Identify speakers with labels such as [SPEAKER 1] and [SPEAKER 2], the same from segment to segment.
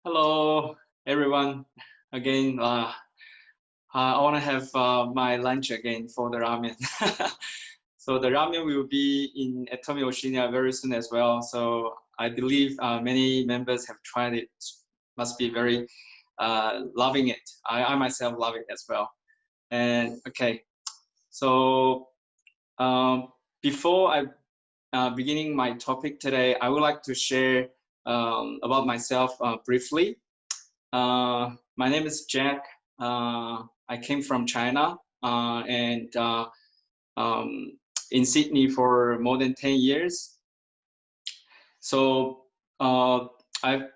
[SPEAKER 1] Hello, everyone. Again, I want to have my lunch again for the ramen. So the ramen will be in Atomy, Oceania very soon as well. So I believe many members have tried it. Must be very loving it. I myself love it as well. And okay, so um, before I beginning my topic today, I would like to share about myself briefly. My name is Jack. I came from China and um, in Sydney for more than 10 years. So I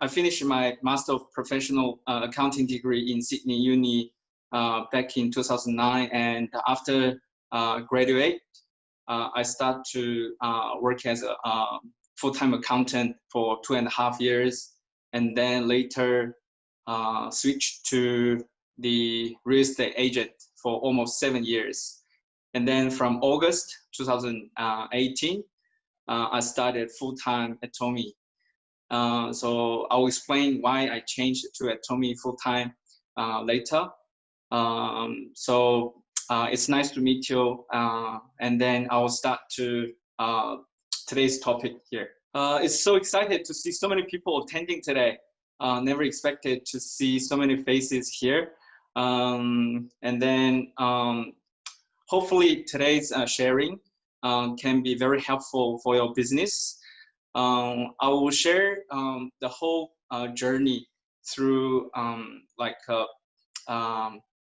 [SPEAKER 1] finished my Master of Professional Accounting degree in Sydney Uni back in 2009. And after graduate, I started to work as a full-time accountant for 2.5 years. And then later switched to the real estate agent for almost 7 years. And then from August 2018, I started full-time at Atomy. So I'll explain why I changed to Atomy full-time later. It's nice to meet you. And then I will start to today's topic here. It's so excited to see so many people attending today. Never expected to see so many faces here. And then hopefully today's sharing can be very helpful for your business. I will share the whole journey through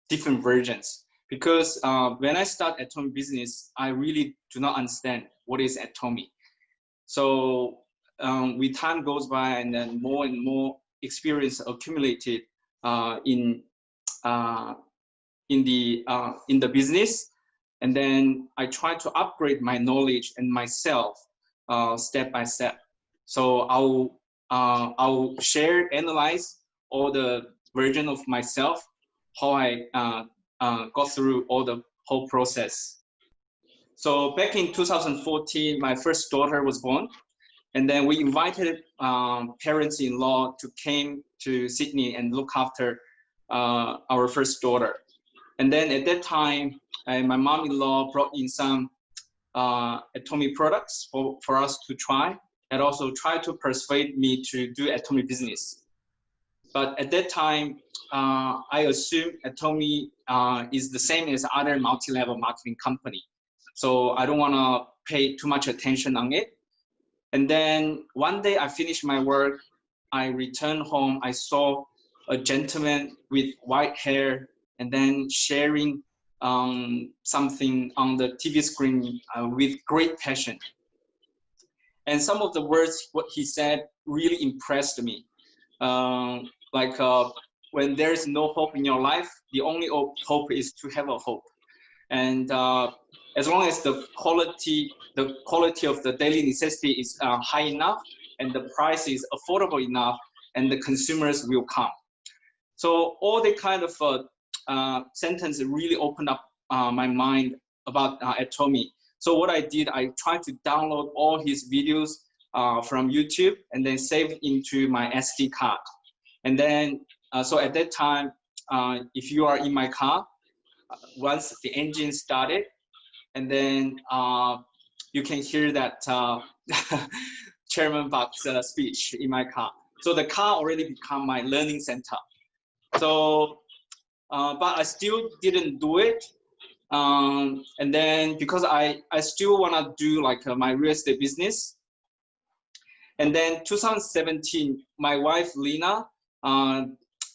[SPEAKER 1] different versions. Because when I start Atomy business, I really do not understand what is Atomy. So with time goes by and then more and more experience accumulated in the business, and then I try to upgrade my knowledge and myself step by step. So I'll share, analyze all the version of myself, how I got through all the whole process. So back in 2014, my first daughter was born. And then we invited parents-in-law to came to Sydney and look after our first daughter. And then at that time, my mom-in-law brought in some Atomy products for us to try, and also try to persuade me to do Atomy business. But at that time, I assumed Atomy is the same as other multi-level marketing company. So I don't want to pay too much attention on it. And then one day I finished my work, I returned home, I saw a gentleman with white hair and then sharing something on the TV screen with great passion. And some of the words, what he said really impressed me. When there's no hope in your life, the only hope is to have a hope. And as long as the quality of the daily necessity is high enough and the price is affordable enough, and the consumers will come. So all the kind of sentence really opened up my mind about Atomy. So what I did, I tried to download all his videos from YouTube and then save into my SD card. And then, so at that time, if you are in my car, once the engine started, and then you can hear that Chairman Bak's speech in my car. So the car already become my learning center. So, but I still didn't do it. And then because I still want to do like my real estate business. And then 2017, my wife Lena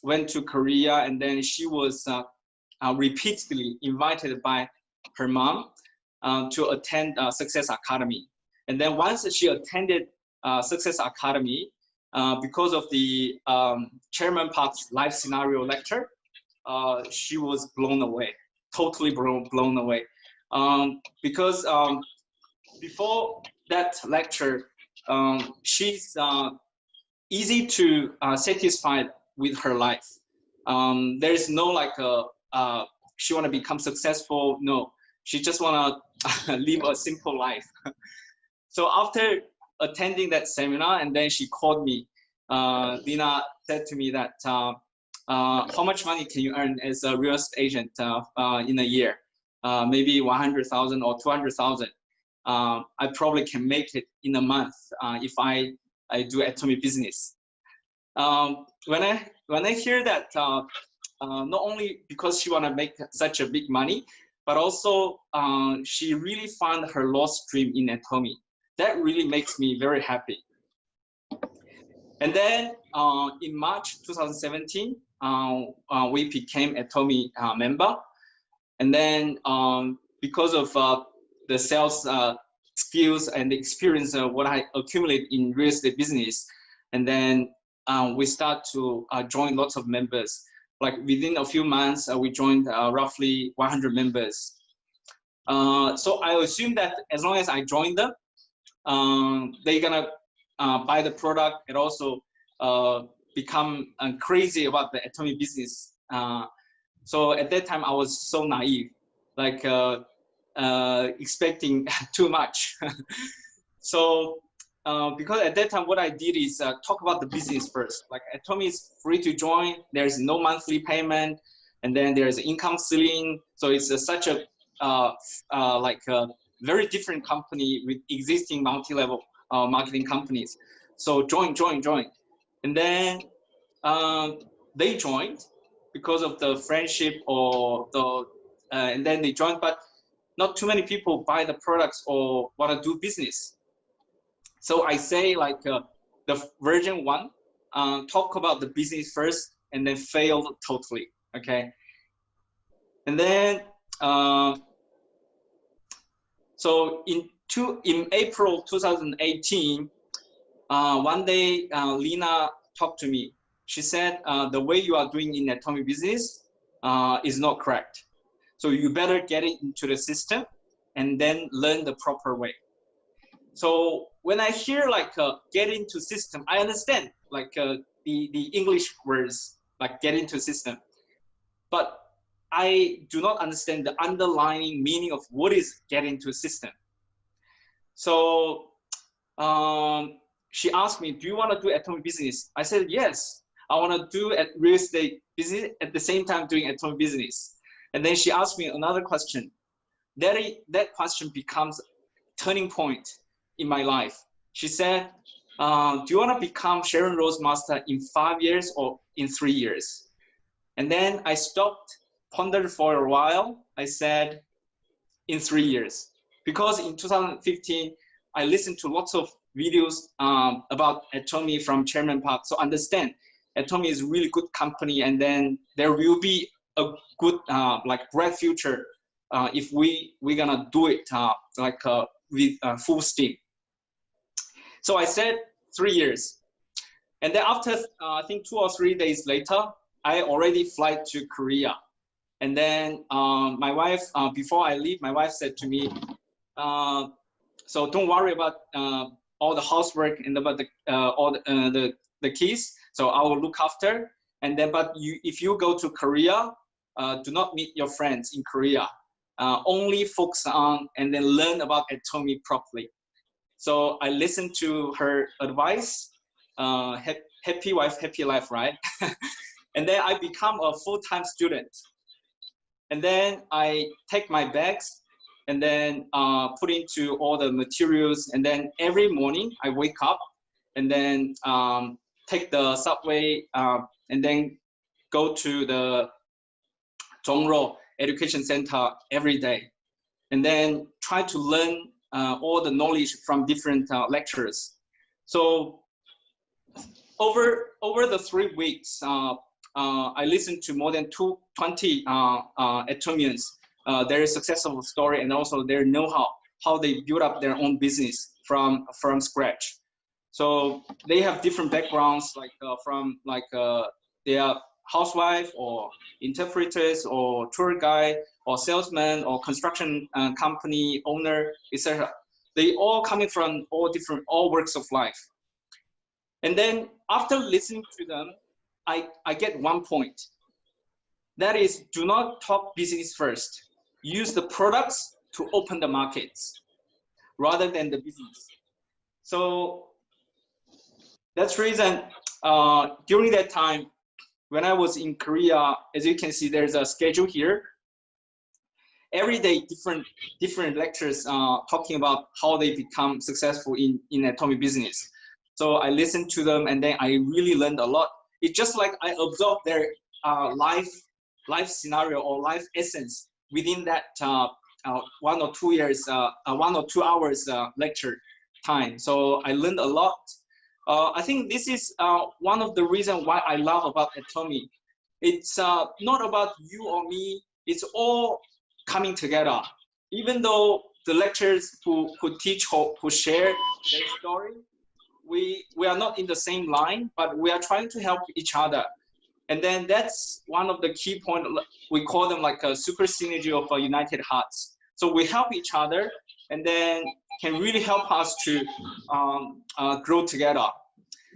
[SPEAKER 1] went to Korea, and then she was repeatedly invited by her mom to attend Success Academy. And then once she attended Success Academy, because of the Chairman Park's life scenario lecture, she was blown away, totally blown away. Because before that lecture, she's easy to satisfied with her life. There's no like she want to become successful. No, she just want to live a simple life. So after attending that seminar, and then she called me, Lina, said to me that how much money can you earn as a real estate agent in a year? Maybe 100,000 or 200,000. I probably can make it in a month if I do Atomy business. When I hear that, not only because she want to make such a big money, but also she really found her lost dream in Atomy. That really makes me very happy. And then in March 2017, we became Atomy member. And then because of the sales skills and the experience of what I accumulated in real estate business, and then we start to join lots of members. Like within a few months, we joined roughly 100 members. So I assume that as long as I join them, they're gonna buy the product and also become crazy about the Atomy business. So at that time, I was so naive, like expecting too much. So because at that time, what I did is talk about the business first. Like Atomy is free to join. There's no monthly payment, and then there's an income ceiling. So it's such a like a very different company with existing multi-level marketing companies. So join. And then they joined because of the friendship or the, and then they joined, but not too many people buy the products or want to do business. So I say like the version 1, talk about the business first and then failed totally, okay? And then, so in April 2018, one day Lena talked to me. She said, the way you are doing in Atomy business is not correct. So you better get it into the system and then learn the proper way. So when I hear like get into system, I understand like the English words like get into system, but I do not understand the underlying meaning of what is get into system. So she asked me, do you want to do Atomy business? I said, yes, I want to do real estate business at the same time doing Atomy business. And then she asked me another question. That question becomes turning point in my life. She said, do you want to become Sharon Rose Master in 5 years or in 3 years? And then I stopped, pondered for a while. I said, in 3 years. Because in 2015, I listened to lots of videos about Atomy from Chairman Park. So understand, Atomy is a really good company, and then there will be a good, like bright future if we're gonna do it like with full steam. So I said 3 years. And then after, I think 2 or 3 days later, I already fly to Korea. And then my wife, before I leave, my wife said to me, so don't worry about all the housework and about all the kids. So I will look after. And then, but if you go to Korea, do not meet your friends in Korea. Only focus on and then learn about Atomy properly. So I listened to her advice. Happy wife, happy life, right? And then I become a full-time student. And then I take my bags and then put into all the materials. And then every morning I wake up and then take the subway and then go to the Zhongro Education Center every day. And then try to learn all the knowledge from different lecturers. So over the 3 weeks, I listened to more than 20 Atomians, their successful story, and also their know-how, how they build up their own business from scratch. So they have different backgrounds, like from like they are housewife or interpreters or tour guide or salesman or construction company owner, etc. They all coming from all walks of life. And then after listening to them, I get one point. That is, do not talk business first. Use the products to open the markets rather than the business. So that's the reason during that time, when I was in Korea, as you can see, there's a schedule here. Every day, different lectures talking about how they become successful in Atomy business. So I listened to them, and then I really learned a lot. It's just like I absorbed their life scenario or life essence within that 1 or 2 years, 1 or 2 hours lecture time. So I learned a lot. I think this is one of the reasons why I love about Atomy. It's not about you or me. It's all coming together. Even though the lecturers who teach, who share their story, we are not in the same line, but we are trying to help each other. And then that's one of the key points. We call them like a super synergy of united hearts. So we help each other, and then can really help us to grow together.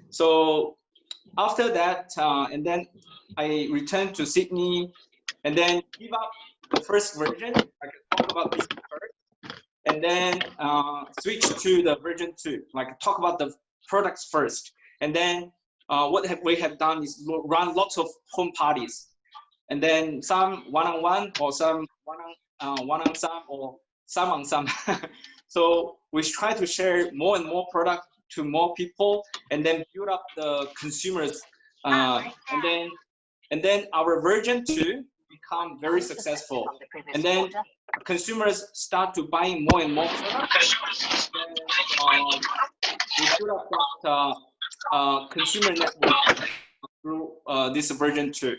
[SPEAKER 1] So after that, and then I returned to Sydney, and then give up the first version. I can talk about this first, and then switch to the version 2. Like talk about the products first, and then what we have done is run lots of home parties, and then some one-on-one, or some one-on-some, or some-on-some. So we try to share more and more product to more people, and then build up the consumers, and then our version 2 become very successful, and then consumers start to buying more and more products. We build up that consumer network through this version 2.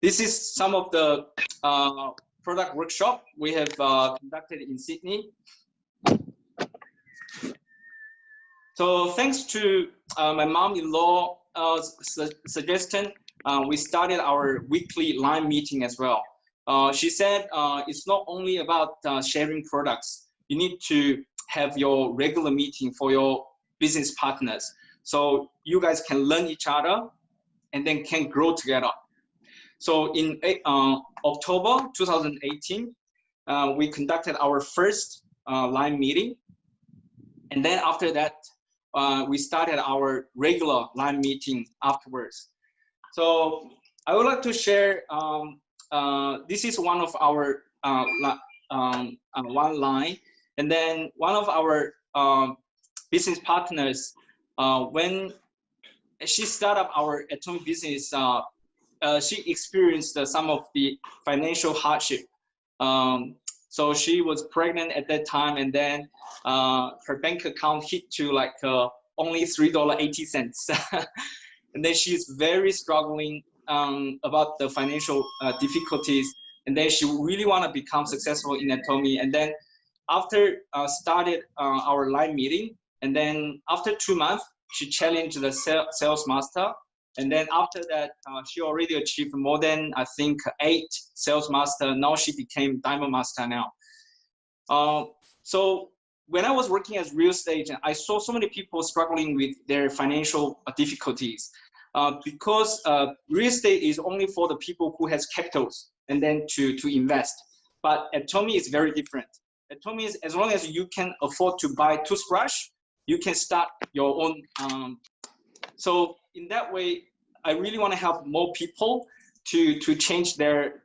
[SPEAKER 1] This is some of the product workshop we have conducted in Sydney. So thanks to my mom-in-law suggestion, we started our weekly line meeting as well. She said it's not only about sharing products. You need to have your regular meeting for your business partners, so you guys can learn each other and then can grow together. So in October 2018, we conducted our first line meeting, and then after that, we started our regular line meeting afterwards. So I would like to share, this is one of our one line, and then one of our business partners, when she started up our Atomy business, she experienced some of the financial hardship. So she was pregnant at that time, and then her bank account hit to like only $3.80. And then she's very struggling about the financial difficulties. And then she really want to become successful in Atomy. And then after started our line meeting, and then after 2 months, she challenged the sales master. And then after that, she already achieved more than, I think, 8 sales master. Now she became diamond master now. So when I was working as real estate, I saw so many people struggling with their financial difficulties, because real estate is only for the people who has capitals and then to invest. But Atomy is very different. Atomy is, as long as you can afford to buy toothbrush, you can start your own. So in that way, I really want to help more people to change their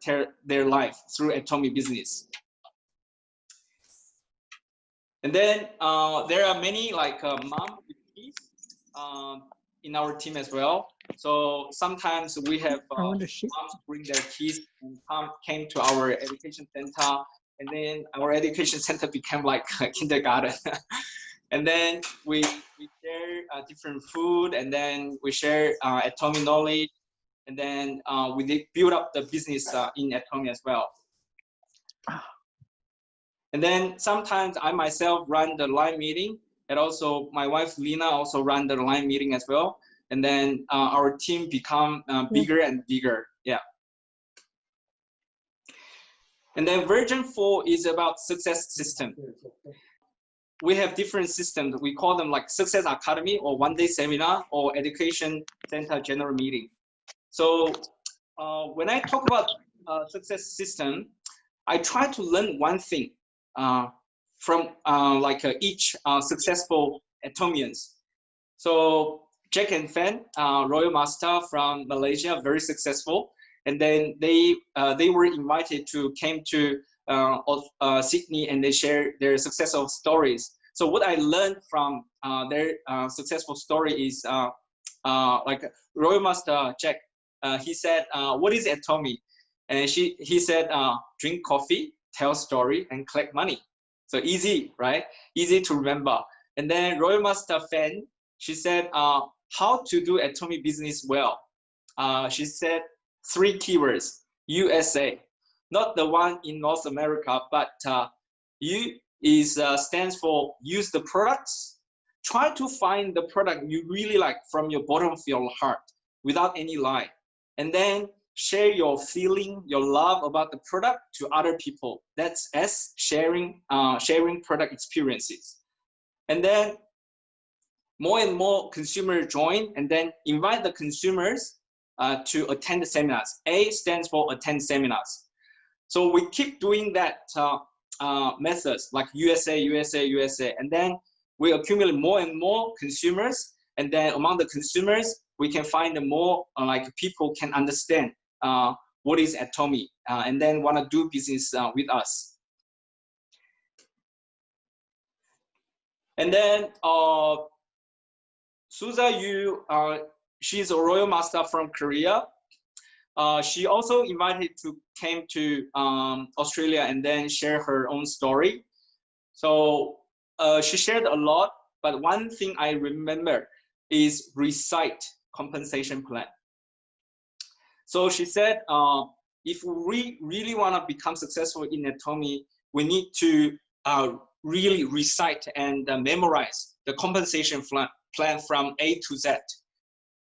[SPEAKER 1] life through Atomy business. And then there are many like mom with kids in our team as well. So sometimes we have moms bring their kids and came to our education center, and then our education center became like a kindergarten. And then we share different food, and then we share Atomy knowledge, and then we build up the business in Atomy as well. And then sometimes I myself run the line meeting, and also my wife Lina also run the line meeting as well. And then our team become bigger and bigger. Yeah. And then version 4 is about success system. We have different systems. We call them like Success Academy, or one-day seminar, or education center general meeting. So when I talk about success system, I try to learn one thing from each successful Atomians. So Jack and Fan, Royal Master from Malaysia, very successful. And then they were invited to came to Sydney, and they share their successful stories. So what I learned from their successful story is like Royal Master Jack. He said, "What is Atomy?" And he said, "Drink coffee, tell story, and collect money." So easy, right? Easy to remember. And then Royal Master Fan, she said, "How to do Atomy business well?" She said 3 keywords: USA, not the one in North America, but U is stands for use the products. Try to find the product you really like from your bottom of your heart without any lie. And then share your feeling, your love about the product to other people. That's S, sharing product experiences. And then more and more consumers join, and then invite the consumers to attend the seminars. A stands for attend seminars. So we keep doing that methods like USA, USA, USA, and then we accumulate more and more consumers, and then among the consumers, we can find more like people can understand what is Atomy, and then want to do business with us. And then Suza Yu, she's a Royal Master from Korea. She also invited to came to Australia and then share her own story. So she shared a lot, but one thing I remember is recite compensation plan. So she said, if we really want to become successful in Atomy, we need to really recite and memorize the compensation plan from A to Z.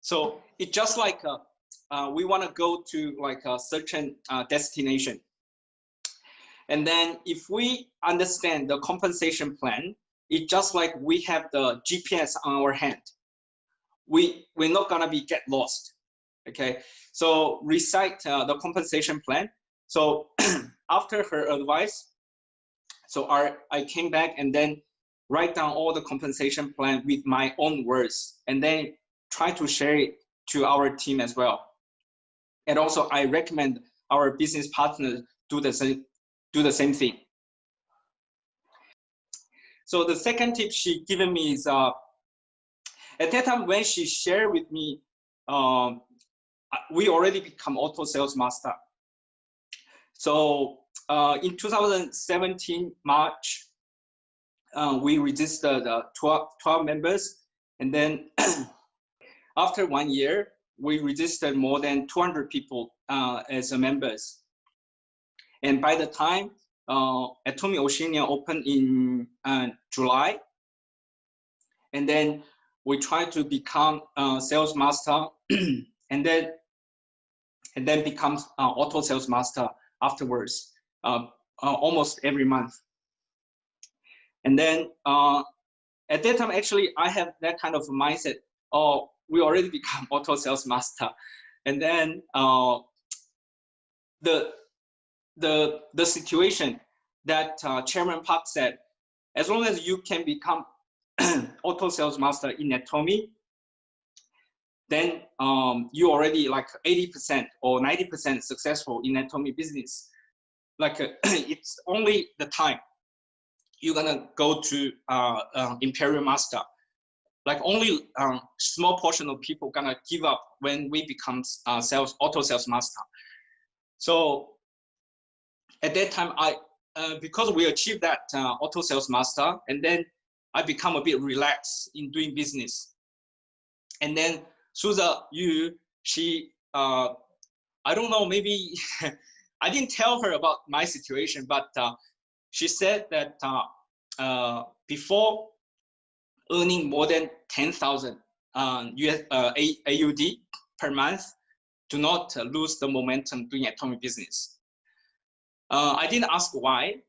[SPEAKER 1] So it's just like we want to go to like a certain destination. And then if we understand the compensation plan, it's just like we have the GPS on our hand. We're not gonna get lost, okay? So recite the compensation plan. So after her advice, so I came back and then write down all the compensation plan with my own words, and then try to share it to our team as well. And also I recommend our business partners do the same thing. So the second tip she given me is at that time when she shared with me, we already become auto sales master. So in 2017 March, we registered 12 members, and then after 1 year, we registered more than 200 people as members. And by the time Atomy Oceania opened in July, and then we tried to become sales master, and then become auto sales master afterwards, almost every month. And then at that time, actually, I have that kind of mindset. Oh, we already become auto sales master, and then the situation that Chairman Park said, as long as you can become auto sales master in Atomy, then you already like 80% or 90% successful in Atomy business. Like it's only the time you're gonna go to Imperial Master. Like only small portion of people gonna give up when we become auto sales master. So at that time, because we achieved that auto sales master, and then I become a bit relaxed in doing business. And then Suza Yu, she, I don't know, maybe I didn't tell her about my situation, but she said that before earning more than 10,000 AUD per month, do not lose the momentum doing Atomy business. I didn't ask why,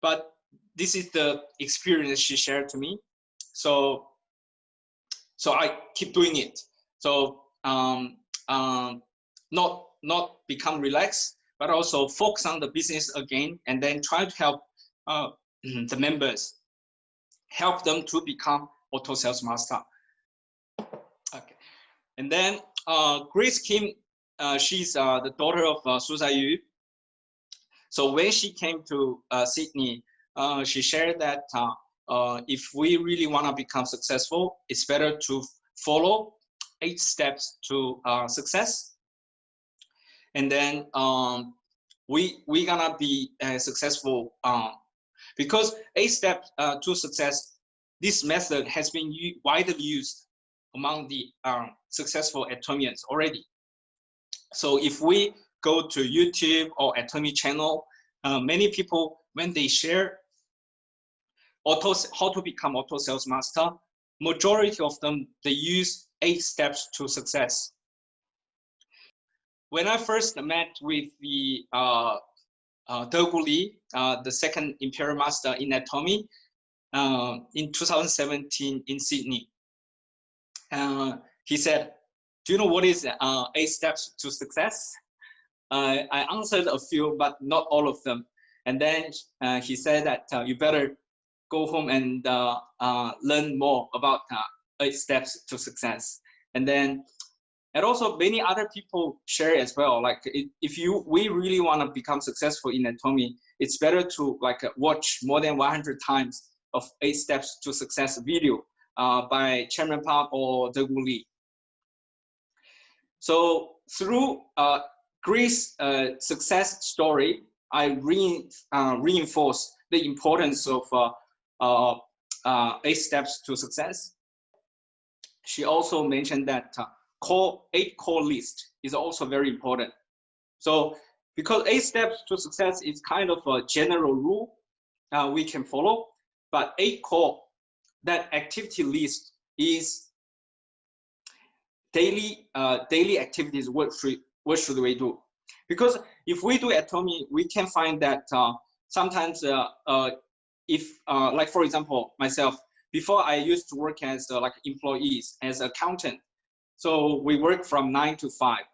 [SPEAKER 1] but this is the experience she shared to me. So I keep doing it. So not become relaxed, but also focus on the business again, and then try to help the members, help them to become auto sales master. And then Grace Kim, she's the daughter of Su Yu. So when she came to Sydney, she shared that if we really want to become successful, it's better to follow 8 steps to success. And then we gonna be successful because 8 steps to success. This method has been widely used among the successful Atomians already. So if we go to YouTube or Atomy channel, many people, when they share how to become auto sales master, majority of them, they use 8 steps to success. When I first met with the Degu Li, the second Imperial Master in Atomy, in 2017 in Sydney, he said, "Do you know what is 8 steps to success?" I answered a few, but not all of them. And then he said that you better go home and learn more about 8 steps to success. And also many other people share as well. Like if we really want to become successful in Atomy, it's better to watch more than 100 times of 8 steps to success video by Chairman Park or Degu Li. So through Greece's success story, I reinforce the importance of 8 steps to success. She also mentioned that 8 core list is also very important. So because 8 steps to success is kind of a general rule we can follow, but 8 core, that activity list is daily activities. What should we do? Because if we do Atomy, we can find that sometimes if like for example myself, before I used to work as employees as accountant. So we work from 9 to 5,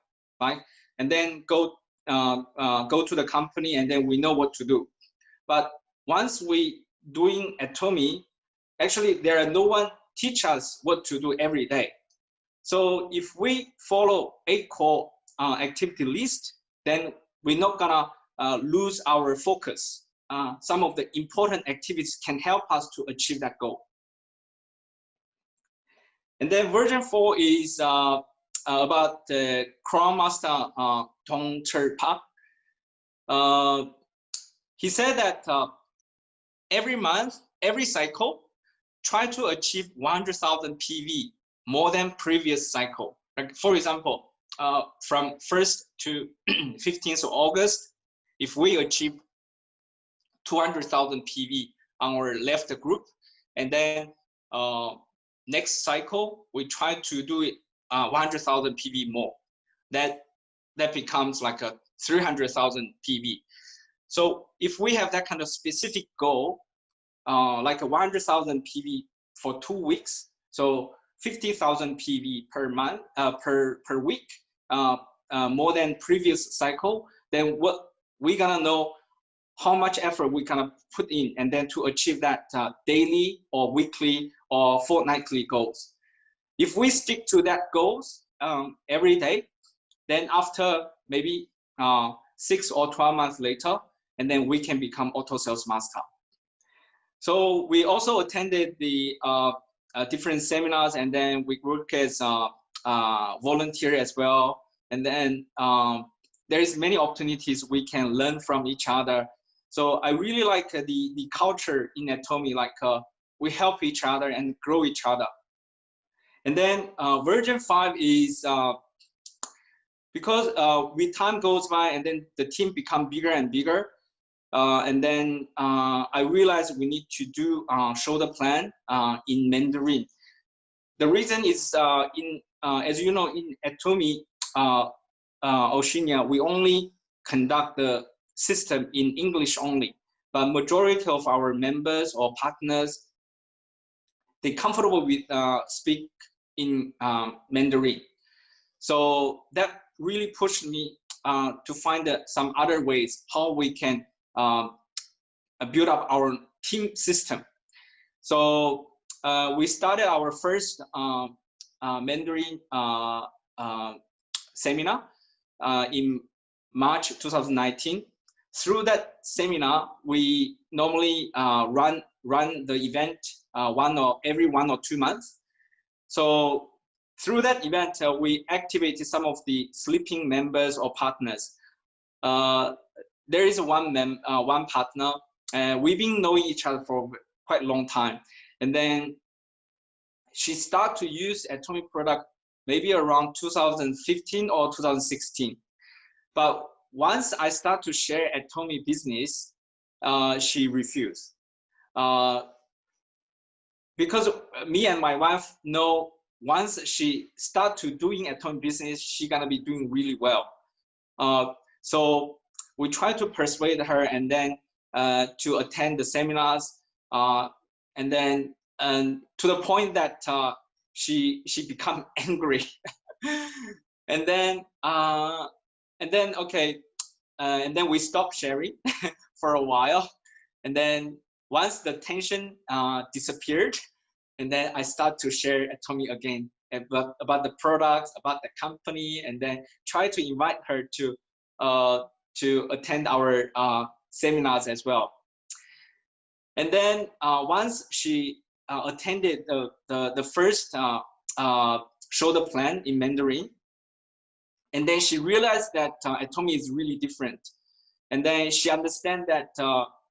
[SPEAKER 1] right? And then go to the company, and then we know what to do. But once we doing Atomy, actually there are no one teach us what to do every day. So if we follow 8 core activity list, then we're not gonna lose our focus. Some of the important activities can help us to achieve that goal. And then version 4 is about the Crown Master Tongs Park. He said that every month, every cycle, try to achieve 100,000 PV more than previous cycle. Like for example, from 1st to 15th of August, if we achieve 200,000 PV on our left group, and then next cycle we try to do it 100,000 PV more. That becomes like a 300,000 PV. So if we have that kind of specific goal, like a 100,000 PV for 2 weeks, so 50,000 PV per month, per week, more than previous cycle, then what we gonna know how much effort we gonna put in, and then to achieve that daily or weekly or fortnightly goals. If we stick to that goals every day, then after maybe 6 or 12 months later, and then we can become auto sales master. So we also attended the different seminars, and then we work as volunteer as well. And then there is many opportunities we can learn from each other. So I really like the culture in Atomy, like we help each other and grow each other. And then version 5 is because with time goes by, and then the team become bigger and bigger. And then I realized we need to do show the plan in Mandarin. The reason is as you know, in Atomy, Oceania, we only conduct the system in English only, but majority of our members or partners, they comfortable with speak in Mandarin. So that really pushed me to find some other ways how we can build up our team system. So we started our first Mandarin seminar in March 2019. Through that seminar, we normally run the event every 1 or 2 months. So through that event, we activated some of the sleeping members or partners. There is one partner, we've been knowing each other for quite a long time, and then she started to use Atomy product maybe around 2015 or 2016. But once I start to share Atomy business, she refused. Because me and my wife know once she start to doing Atomy business, she's gonna be doing really well. So we try to persuade her, and then to attend the seminars, and then to the point that she become angry, and then okay, and then we stopped sharing for a while, and then once the tension disappeared, and then I start to share Atomy again about the products, about the company, and then try to invite her to attend our seminars as well. And then once she attended the first shoulder plan in Mandarin, and then she realized that Atomy is really different. And then she understands that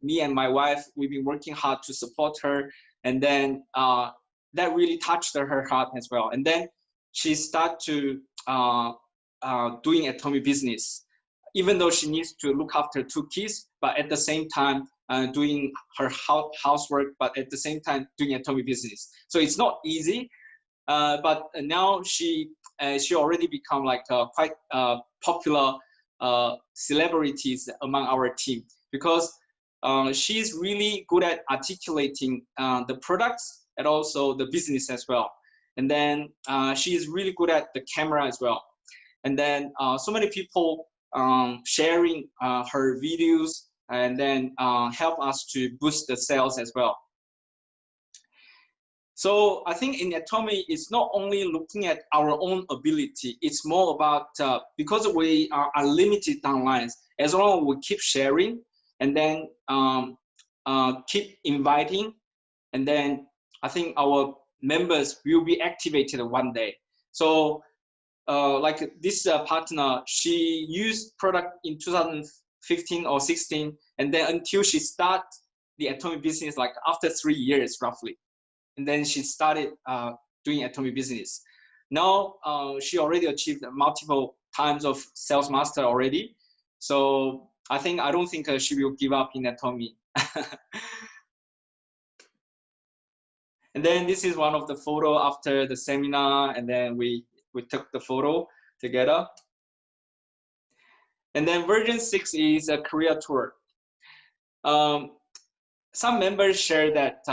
[SPEAKER 1] me and my wife, we've been working hard to support her, and then that really touched her heart as well. And then she started to doing Atomy business, even though she needs to look after 2 kids, but at the same time doing her housework, but at the same time doing Atomy business. So it's not easy, but now she already become like quite popular celebrities among our team, because she's really good at articulating the products and also the business as well. And then she is really good at the camera as well. And then so many people sharing her videos, and then help us to boost the sales as well. So I think in Atomy, it's not only looking at our own ability, it's more about, because we are unlimited downlines, as long as we keep sharing, and then keep inviting, and then I think our members will be activated one day. So like this partner, she used product in 2015 or 16, and then until she start the Atomy business, like after 3 years roughly. And then she started doing Atomy business. Now she already achieved multiple times of sales master already. So I don't think she will give up in Atomy. And then this is one of the photo after the seminar, and then we took the photo together. And then version 6 is a Korea tour. Some members share that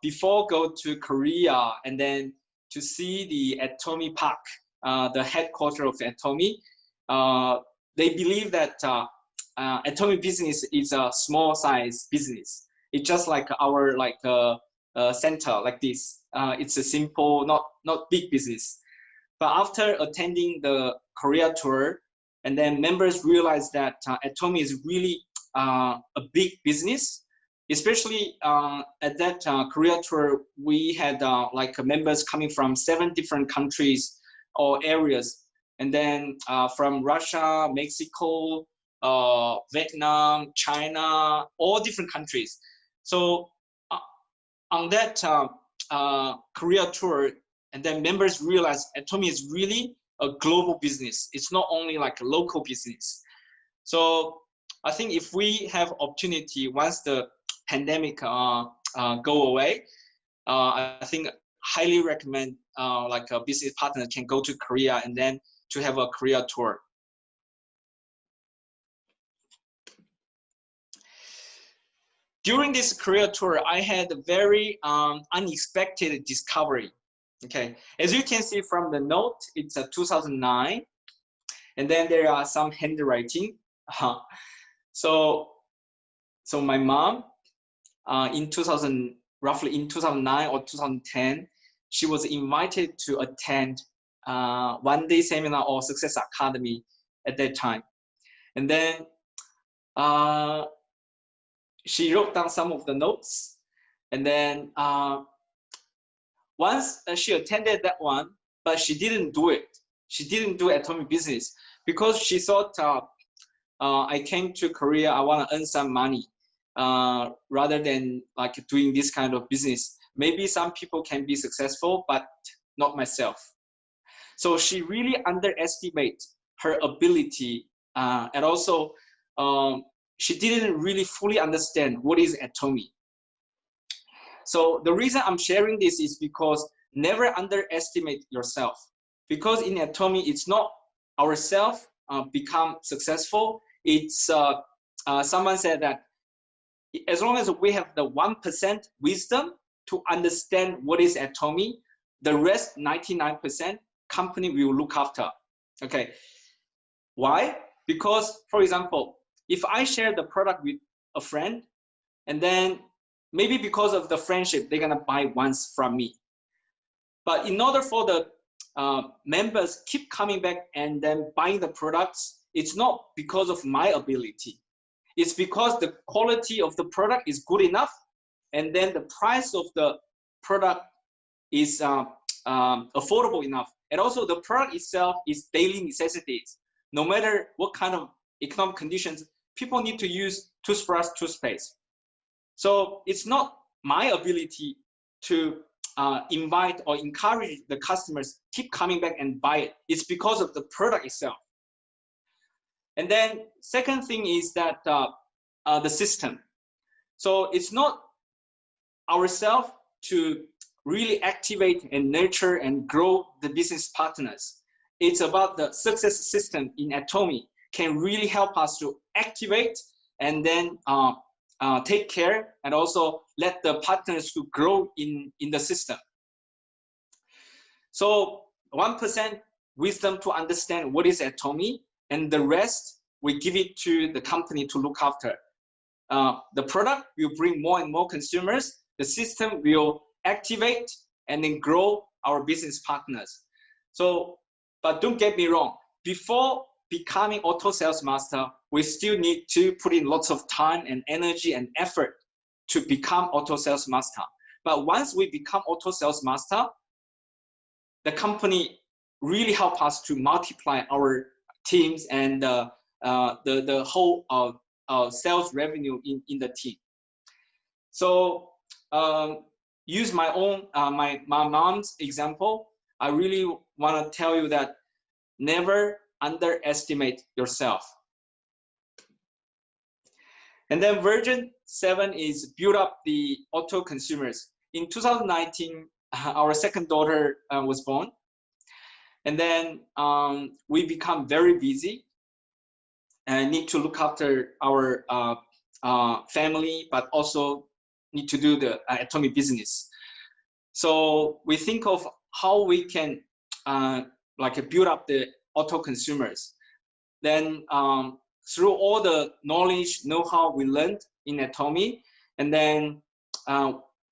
[SPEAKER 1] before go to Korea and then to see the Atomy Park, the headquarters of Atomy, they believe that Atomy business is a small size business. It's just like our center like this. It's a simple, not big business. But after attending the Korea tour, and then members realize that Atomy is really a big business. Especially at that Korea tour, we had members coming from 7 different countries or areas, and then from Russia, Mexico, Vietnam, China, all different countries. So on that Korea tour, and then members realized Atomy is really a global business. It's not only like a local business. So I think if we have opportunity, once the pandemic go away, I think highly recommend like a business partner can go to Korea and then to have a Korea tour. During this Korea tour, I had a very unexpected discovery. Okay, as you can see from the note, it's a 2009, and then there are some handwriting. So my mom, roughly in 2009 or 2010, she was invited to attend one-day seminar or Success Academy at that time. And then she wrote down some of the notes. And then once she attended that one, but she didn't do it. She didn't do Atomy business because she thought, I came to Korea, I want to earn some money rather than like doing this kind of business. Maybe some people can be successful, but not myself. So she really underestimates her ability, and also she didn't really fully understand what is Atomy. So the reason I'm sharing this is because never underestimate yourself. Because in Atomy, it's not ourselves become successful. It's someone said that as long as we have the 1% wisdom to understand what is Atomy, the rest 99% company will look after. Okay, why? Because, for example, if I share the product with a friend, and then maybe because of the friendship, they're gonna buy once from me. But in order for the members keep coming back and then buying the products, it's not because of my ability. It's because the quality of the product is good enough, and then the price of the product is affordable enough. And also the product itself is daily necessities. No matter what kind of economic conditions, people need to use toothbrush, toothpaste. So it's not my ability to invite or encourage the customers keep coming back and buy it. It's because of the product itself. And then second thing is that the system. So it's not ourselves to really activate and nurture and grow the business partners. It's about the success system in Atomy can really help us to activate and then take care and also let the partners to grow in the system. So 1% wisdom to understand what is Atomy, and the rest we give it to the company to look after. The product will bring more and more consumers. The system will activate and then grow our business partners. So, but don't get me wrong, before becoming auto sales master, we still need to put in lots of time and energy and effort to become auto sales master. But once we become auto sales master, the company really help us to multiply our teams and the whole sales revenue in the team. So use my own my mom's example. I really want to tell you that never underestimate yourself. And then version 7 is build up the auto consumers. In 2019, our second daughter was born. And then we become very busy and need to look after our family, but also need to do the Atomy business. So we think of how we can like build up the auto consumers. Then through all the knowledge, know-how we learned in Atomy, and then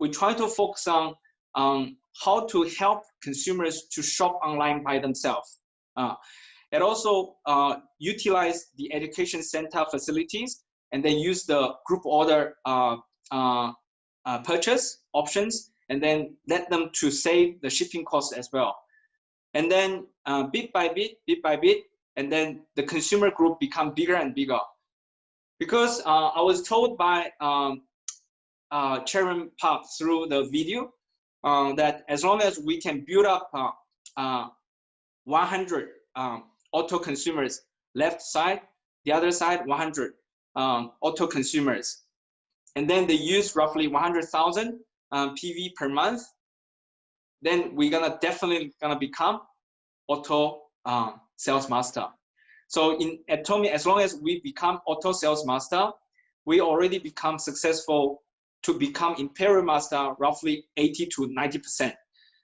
[SPEAKER 1] we try to focus on how to help consumers to shop online by themselves. And also utilize the education center facilities and then use the group order purchase options and then let them to save the shipping costs as well. And then bit by bit, and then the consumer group become bigger and bigger. Because I was told by Chairman Park through the video that as long as we can build up 100 auto consumers, left side, the other side 100 auto consumers, and then they use roughly 100,000 PV per month, then we're definitely gonna become auto sales master. So in Atomy, as long as we become auto sales master, we already become successful to become imperial master roughly 80 to 90%.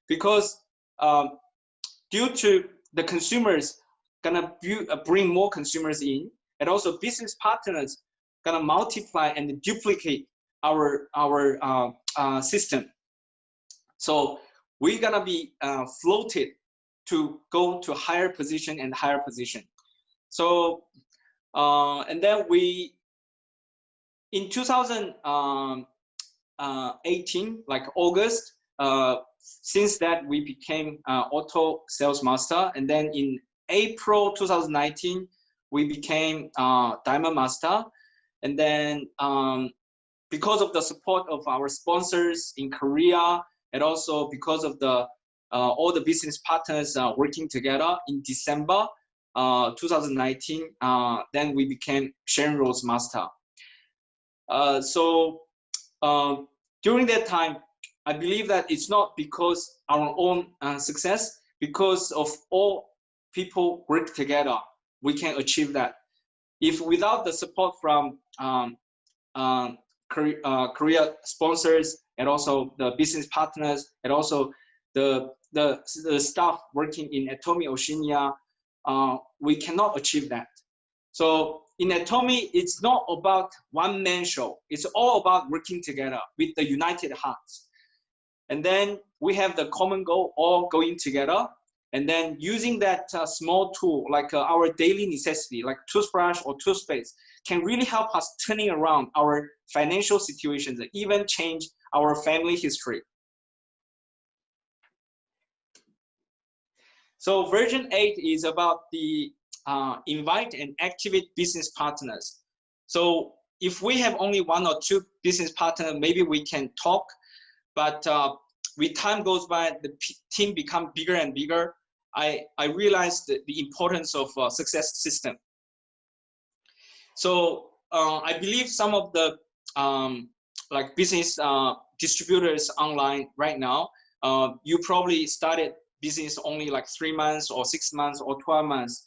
[SPEAKER 1] Because due to the consumers gonna bring more consumers in, and also business partners gonna multiply and duplicate our system. So we're gonna be floated to go to higher position and higher position. So and then we in 2018, like August, since that we became auto sales master, and then in April 2019 we became diamond master, and then because of the support of our sponsors in Korea, and also because of the all the business partners working together, in December 2019, then we became Sharon Rose master. So during that time, I believe that it's not because our own success, because of all people work together, we can achieve that. If without the support from Korea sponsors, and also the business partners, and also the staff working in Atomy Oceania, we cannot achieve that. So in Atomy, it's not about one man show. It's all about working together with the united hearts. And then we have the common goal, all going together. And then using that small tool, like our daily necessity, like toothbrush or toothpaste, can really help us turning around our financial situations and even change our family history. So version 8 is about the invite and activate business partners. So if we have only 1 or 2 business partners, maybe we can talk, but with time goes by, the team become bigger and bigger. I realized the importance of a success system. So I believe some of the like business distributors online right now, you probably started business only like 3 months or 6 months or 12 months.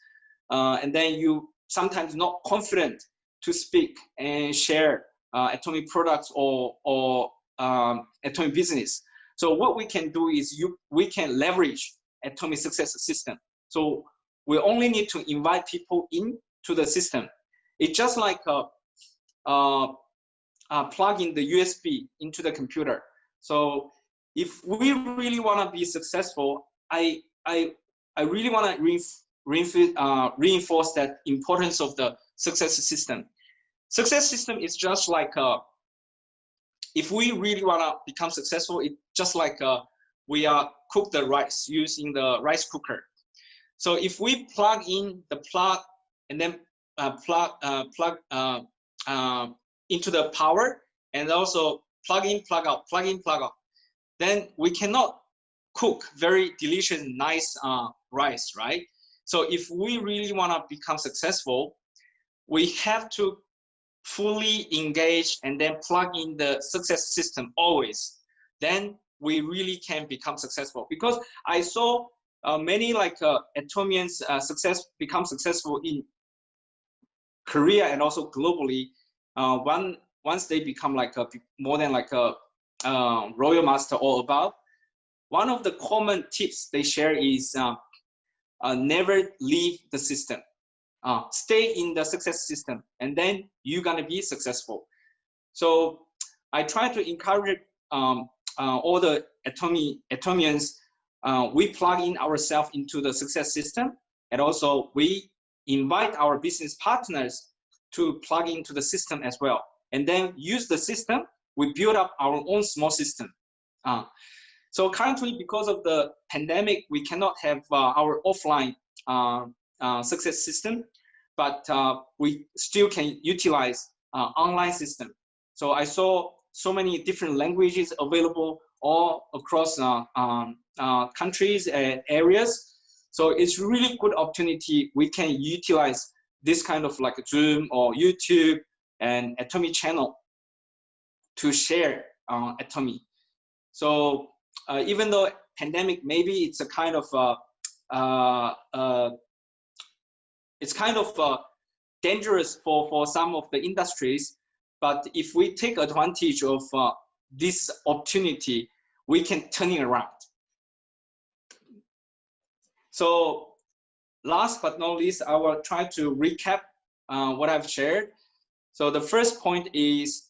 [SPEAKER 1] And then you sometimes not confident to speak and share Atomy products or Atomy business. So what we can do is we can leverage Atomy success system. So we only need to invite people into the system. It's just like plugging the USB into the computer. So if we really want to be successful, I really want to reinforce that importance of the success system. Success system is just like if we really want to become successful, it's just like we cook the rice using the rice cooker. So if we plug in the plug and then plug into the power, and also plug in, plug out, plug in, plug out, then we cannot cook very delicious, nice rice, right? So if we really want to become successful, we have to fully engage and then plug in the success system always. Then we really can become successful. Because I saw many like Atomians become successful in Korea and also globally. Once they become like more than like a royal master or above, one of the common tips they share is never leave the system. Stay in the success system, and then you're gonna be successful. So I try to encourage all the Atomians. We plug in ourselves into the success system, and also we invite our business partners to plug into the system as well. And then use the system, we build up our own small system. So currently, because of the pandemic, we cannot have our offline success system, but we still can utilize online system. So I saw so many different languages available all across countries and areas. So it's really good opportunity. We can utilize this kind of like Zoom or YouTube and Atomy channel to share Atomy. So even though pandemic, maybe it's a kind of dangerous for some of the industries, but if we take advantage of this opportunity, we can turn it around. So last but not least, I will try to recap what I've shared. So the first point is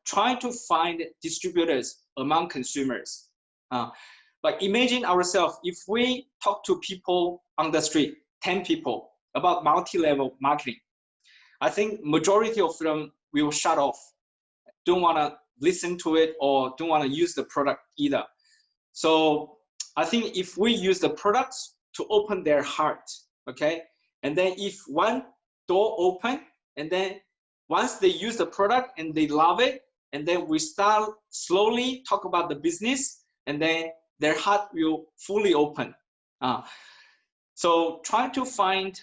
[SPEAKER 1] try to find distributors among consumers. Like imagine ourselves, if we talk to people on the street, 10 people about multi-level marketing, I think majority of them will shut off, don't want to listen to it or don't want to use the product either. So I think if we use the products to open their heart, okay, and then if one door open, and then once they use the product and they love it, and then we start slowly talk about the business, and then their heart will fully open. So try to find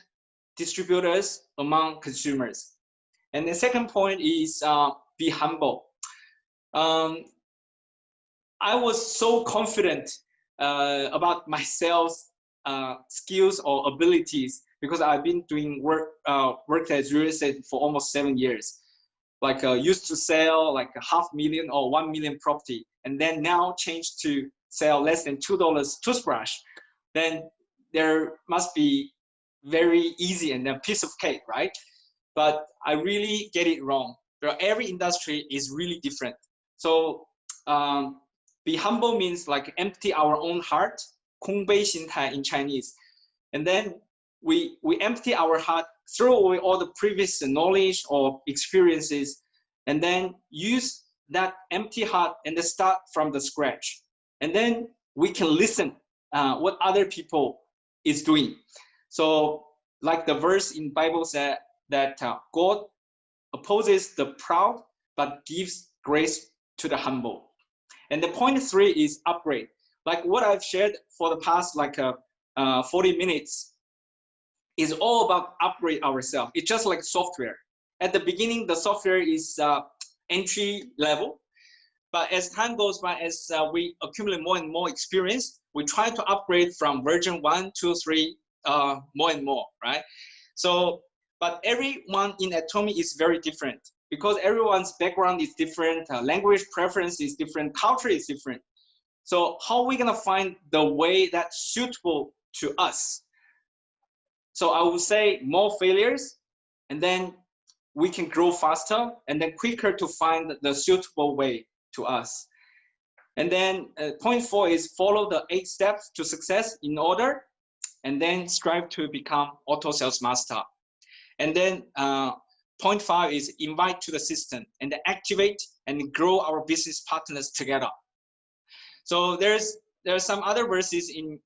[SPEAKER 1] distributors among consumers. And the second point is be humble. I was so confident about my sales skills or abilities because I've been doing work as real estate for almost 7 years. Like used to sell like 500,000 or 1 million property, and then now changed to sell less than $2 toothbrush. Then there must be very easy and a piece of cake, right? But I really get it wrong. Every industry is really different. So be humble means like empty our own heart, 空杯心态 in Chinese. And then we empty our heart, throw away all the previous knowledge or experiences, and then use that empty heart and then start from the scratch. And then we can listen what other people is doing. So like the verse in Bible said that God opposes the proud but gives grace to the humble. And the point 3 is upgrade. Like what I've shared for the past 40 minutes is all about upgrade ourselves. It's just like software. At the beginning, the software is entry level, but as time goes by, as we accumulate more and more experience, we try to upgrade from version 1, 2, 3, more and more, right? So, but everyone in Atomy is very different because everyone's background is different, language preference is different, culture is different. So how are we gonna find the way that's suitable to us? So I would say more failures, and then we can grow faster and then quicker to find the suitable way to us. And then point 4 is follow the 8 steps to success in order, and then strive to become auto sales master. And then point 5 is invite to the system and activate and grow our business partners together. So there are some other verses in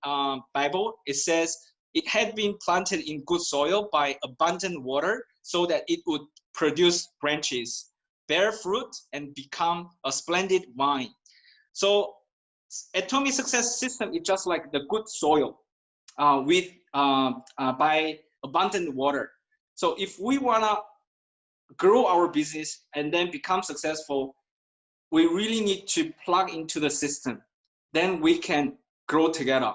[SPEAKER 1] Bible. It says, it had been planted in good soil by abundant water so that it would produce branches, bear fruit, and become a splendid vine. So Atomy success system is just like the good soil by abundant water. So if we wanna grow our business and then become successful, we really need to plug into the system. Then we can grow together.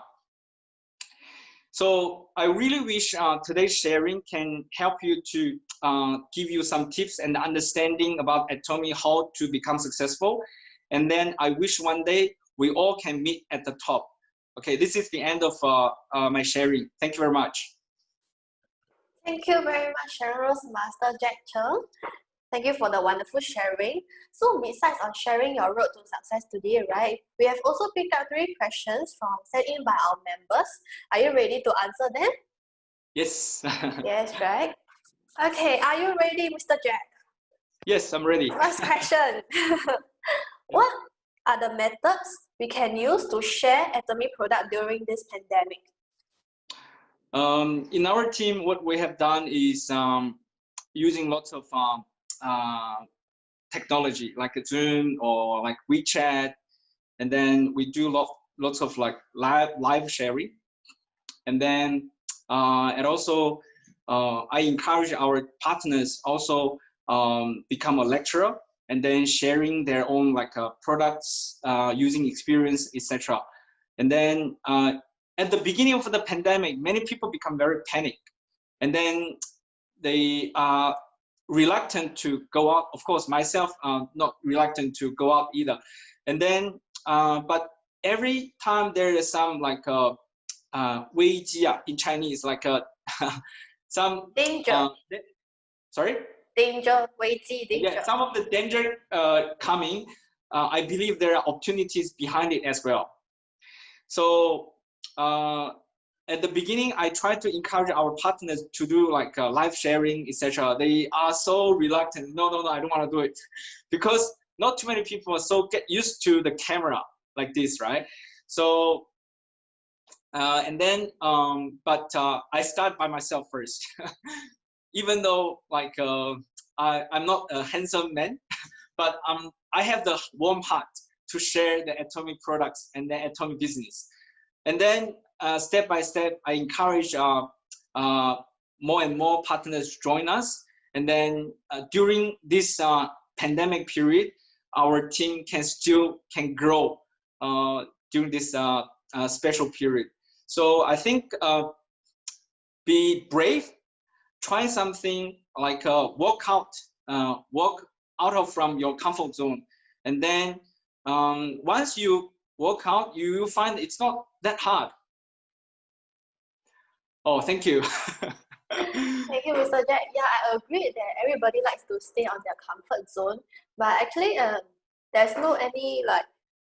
[SPEAKER 1] So I really wish today's sharing can help you to give you some tips and understanding about Atomy, how to become successful. And then I wish one day we all can meet at the top. Okay, this is the end of my sharing. Thank you very much.
[SPEAKER 2] Thank you very much, General Master Jack Cheng. Thank you for the wonderful sharing. So besides on sharing your road to success today, right, we have also picked up 3 questions sent in by our members. Are you ready to answer them?
[SPEAKER 1] Yes.
[SPEAKER 2] Yes, right? Okay, are you ready, Mr. Jack?
[SPEAKER 1] Yes, I'm ready.
[SPEAKER 2] First question. What are the methods we can use to share Atomy product during this pandemic?
[SPEAKER 1] In our team, what we have done is using lots of technology like Zoom or like WeChat, and then we do lots of like live sharing, and then and also I encourage our partners also become a lecturer and then sharing their own like products using experience, etc. And then at the beginning of the pandemic, many people become very panicked, and then they are reluctant to go out. Of course, myself, not reluctant to go out either. And then, but every time there is some like 危机 in Chinese, like some
[SPEAKER 2] danger.
[SPEAKER 1] Sorry.
[SPEAKER 2] Danger, 危机, danger.
[SPEAKER 1] Yeah, some of the danger coming. I believe there are opportunities behind it as well. So at the beginning, I tried to encourage our partners to do like live sharing, etc. They are so reluctant. No, I don't want to do it, because not too many people are so get used to the camera like this, right? So and then, I start by myself first, even though like I'm not a handsome man, but I have the warm heart to share the Atomy products and the Atomy business. And then step by step, I encourage more and more partners to join us. And then during this pandemic period, our team can grow during this special period. So I think be brave, try something like walk out from your comfort zone, and then once you walk out, you will find it's not that hard. Oh, thank you.
[SPEAKER 2] Thank you, Mr. Jack. Yeah, I agree that everybody likes to stay on their comfort zone, but actually, there's no any like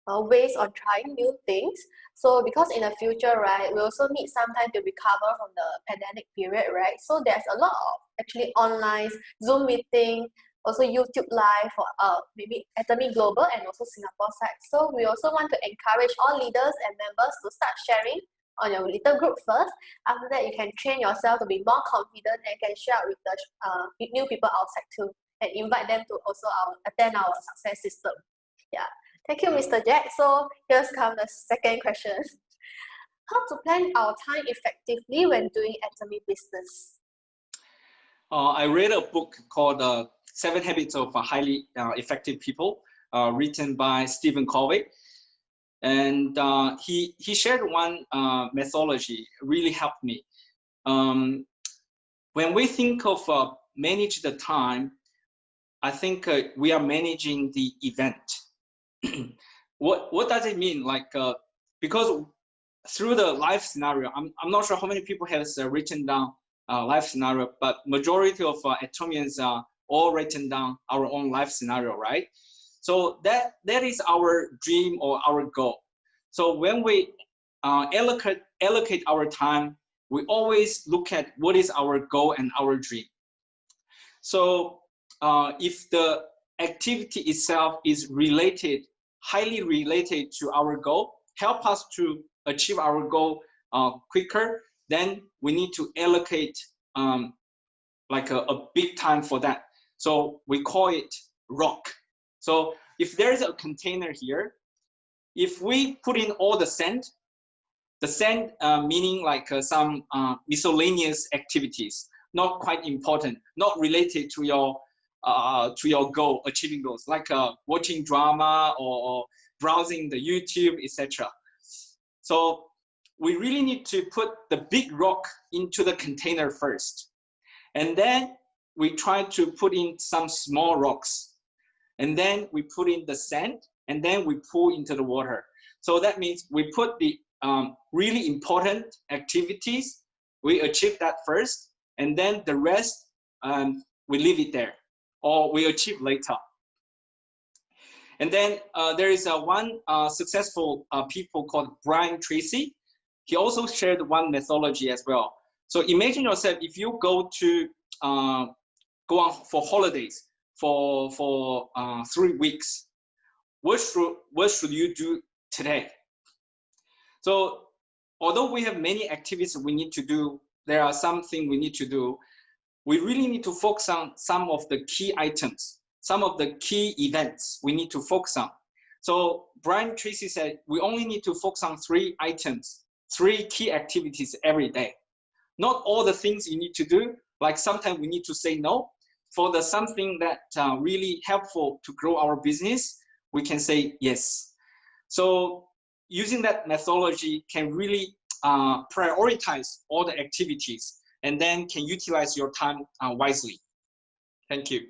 [SPEAKER 2] ways on trying new things. So because in the future, right, we also need some time to recover from the pandemic period, right? So there's a lot of actually online Zoom meeting, also YouTube Live for maybe Atomy Global and also Singapore side. So we also want to encourage all leaders and members to start sharing on your little group first. After that, you can train yourself to be more confident and can share with the new people outside too, and invite them to also attend our success system. Yeah. Thank you, Mr. Jack. So here's come the second question. How to plan our time effectively when doing Atomy business?
[SPEAKER 1] I read a book called 7 Habits of Highly Effective People, written by Stephen Covey. And he shared one methodology, really helped me. When we think of manage the time, I think we are managing the event. What does it mean? Like because through the life scenario, I'm not sure how many people have written down life scenario, but majority of Atomians are all written down our own life scenario, right? So that is our dream or our goal. So when we allocate our time, we always look at what is our goal and our dream. So if the activity itself is highly related to our goal, help us to achieve our goal quicker, then we need to allocate like a big time for that. So we call it rock. So if there is a container here, if we put in all the sand meaning like some miscellaneous activities, not quite important, not related to your goal, achieving goals, like watching drama or browsing the YouTube, etc. So we really need to put the big rock into the container first. And then we try to put in some small rocks. And then we put in the sand, and then we pull into the water. So that means we put the really important activities, we achieve that first, and then the rest, we leave it there, or we achieve later. And then there is one successful people called Brian Tracy. He also shared one methodology as well. So imagine yourself, if you go on for holidays for 3 weeks, what should you do today? So although we have many activities we need to do, there are something we need to do. We really need to focus on some of the key items, some of the key events we need to focus on. So Brian Tracy said, we only need to focus on 3 items, 3 key activities every day. Not all the things you need to do, like sometimes we need to say no. For the something that really helpful to grow our business, we can say yes. So using that methodology can really prioritize all the activities and then can utilize your time wisely. Thank you.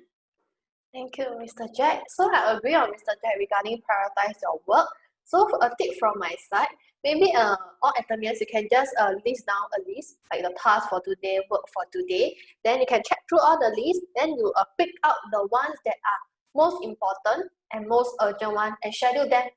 [SPEAKER 2] Thank you, Mr. Jack. So I agree on Mr. Jack regarding prioritize your work. So for a tip from my side, maybe all Atomians, you can just list down a list, like the task for today, work for today. Then you can check through all the lists. Then you pick out the ones that are most important and most urgent one and schedule them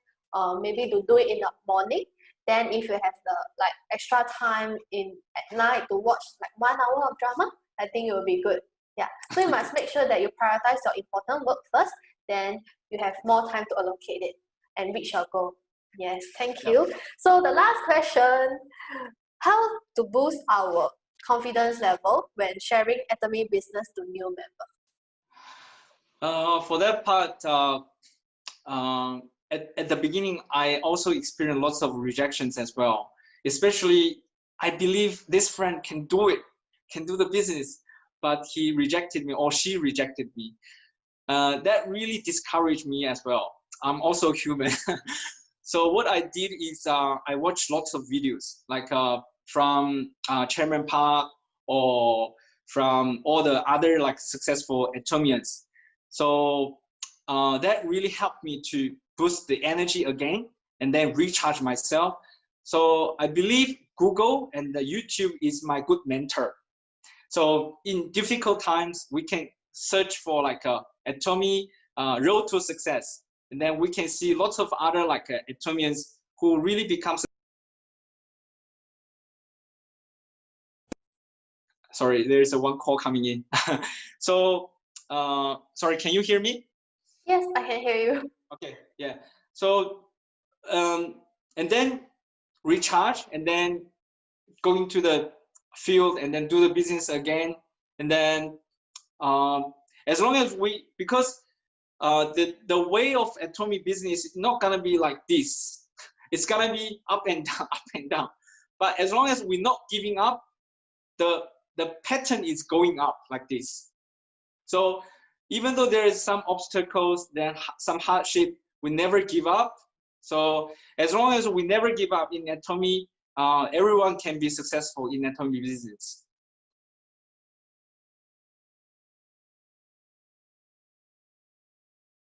[SPEAKER 2] maybe to do it in the morning. Then if you have the like extra time at night to watch like 1 hour of drama, I think it will be good. Yeah. So you must make sure that you prioritize your important work first, then you have more time to allocate it and reach your goal. Yes, thank you. So the last question, how to boost our confidence level when sharing Atomy business to new members?
[SPEAKER 1] For that part, at the beginning, I also experienced lots of rejections as well. Especially, I believe this friend can do it, can do the business, but he rejected me or she rejected me. That really discouraged me as well. I'm also human. So what I did is I watched lots of videos, like from Chairman Park or from all the other like successful Atomians. So that really helped me to boost the energy again and then recharge myself. So I believe Google and the YouTube is my good mentor. So in difficult times, we can search for like a Atomy road to success. And then we can see lots of other like Atomians who really become. Sorry, there's a one call coming in. So, sorry, can you hear me?
[SPEAKER 2] Yes, I can hear you.
[SPEAKER 1] Okay, yeah. So, and then recharge and then going to the field and then do the business again. And then as long as because the way of Atomy business is not gonna be like this. It's gonna be up and down, up and down. But as long as we're not giving up, the pattern is going up like this. So even though there is some obstacles, then some hardship, we never give up. So as long as we never give up in Atomy, everyone can be successful in Atomy business.